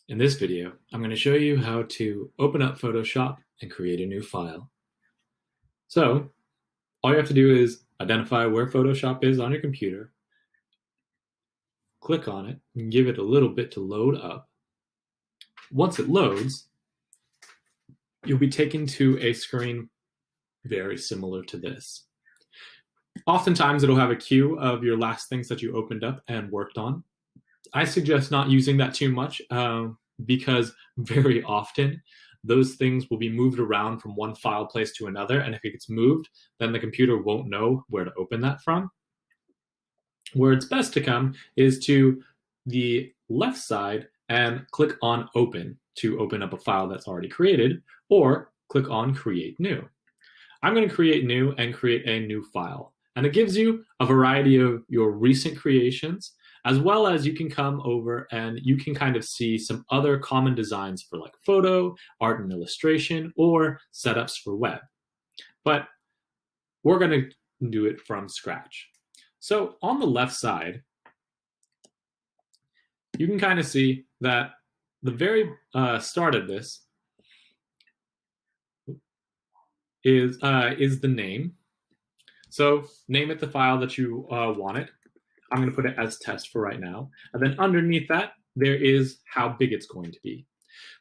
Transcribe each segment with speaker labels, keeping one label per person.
Speaker 1: In this video, I'm going to show you how to open up Photoshop and create a new file. So, all you have to do is identify where Photoshop is on your computer, click on it, and give it a little bit to load up. Once it loads, you'll be taken to a screen very similar to this. Oftentimes, it'll have a queue of your last things that you opened up and worked on. I suggest not using that too much because very often those things will be moved around from one file place to another. And if it gets moved, then the computer won't know where to open that from. Where it's best to come is to the left side and click on Open to open up a file that's already created, or click on Create New. I'm going to create new and create a new file. And it gives you a variety of your recent creations, as well as you can come over and you can kind of see some other common designs for like photo, art and illustration, or setups for web. But we're going to do it from scratch. So on the left side, you can kind of see that the very start of this is the name. So name it the file that you want it. I'm going to put it as test for right now. And then underneath that, there is how big it's going to be.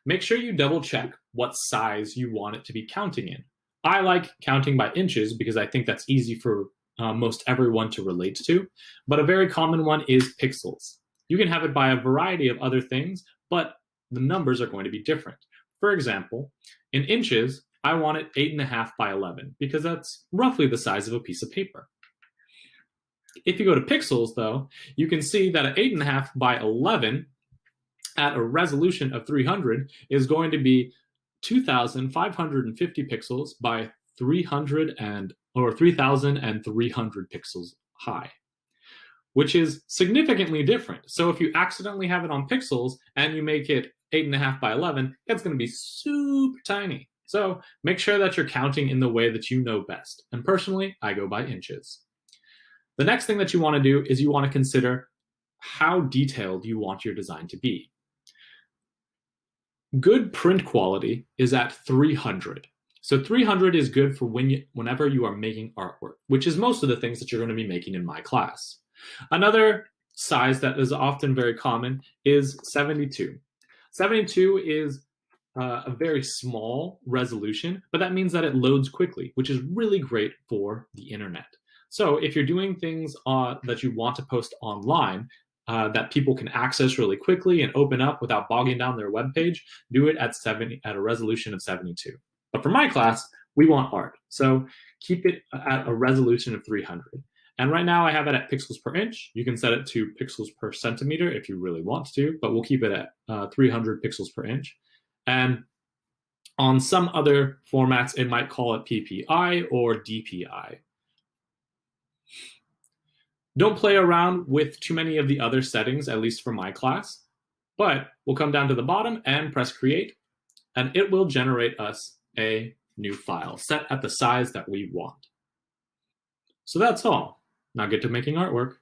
Speaker 1: Make sure you double check what size you want it to be counting in. I like counting by inches because I think that's easy for most everyone to relate to. But a very common one is pixels. You can have it by a variety of other things, but the numbers are going to be different. For example, in inches, I want it 8.5 by 11 because that's roughly the size of a piece of paper. If you go to pixels, though, you can see that an 8.5 by 11 at a resolution of 300 is going to be 2,550 pixels by 3,300 pixels high, which is significantly different. So if you accidentally have it on pixels and you make it 8.5 by 11, it's going to be super tiny. So make sure that you're counting in the way that you know best. And personally, I go by inches. The next thing that you want to do is you want to consider how detailed you want your design to be. Good print quality is at 300. So 300 is good for whenever you are making artwork, which is most of the things that you're going to be making in my class. Another size that is often very common is 72. 72 is a very small resolution, but that means that it loads quickly, which is really great for the internet. So if you're doing things that you want to post online that people can access really quickly and open up without bogging down their web page, do it at a resolution of 72. But for my class, we want art. So keep it at a resolution of 300. And right now I have it at pixels per inch. You can set it to pixels per centimeter if you really want to, but we'll keep it at 300 pixels per inch. And on some other formats, it might call it PPI or DPI. Don't play around with too many of the other settings, at least for my class, but we'll come down to the bottom and press create, and it will generate us a new file set at the size that we want. So that's all. Now get to making artwork.